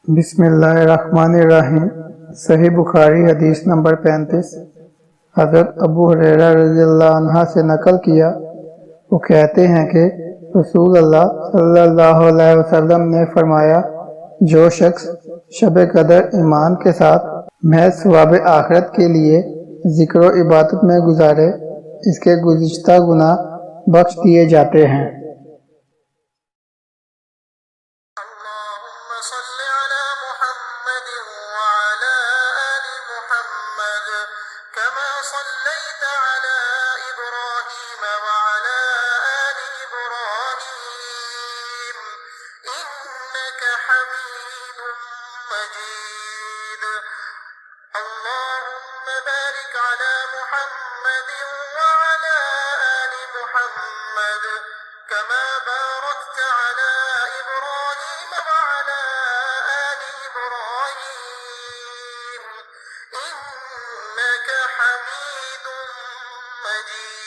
بسم اللہ الرحمن الرحیم۔ صحیح بخاری حدیث نمبر 35۔ حضرت ابو ہریرہ رضی اللہ عنہ سے نقل کیا، وہ کہتے ہیں کہ رسول اللہ صلی اللہ علیہ وسلم نے فرمایا، جو شخص شب قدر ایمان کے ساتھ محض ثواب آخرت کے لیے ذکر و عبادت میں گزارے، اس کے گزشتہ گناہ بخش دیے جاتے ہیں۔ اللهم صل على محمد وعلى آل محمد كما صليت على إبراهيم وعلى آل إبراهيم إنك حميد مجيد اللهم بارك على محمد وعلى آل محمد كما باركت على إبراهيم وعلى آل إبراهيم إنك حميد مجيد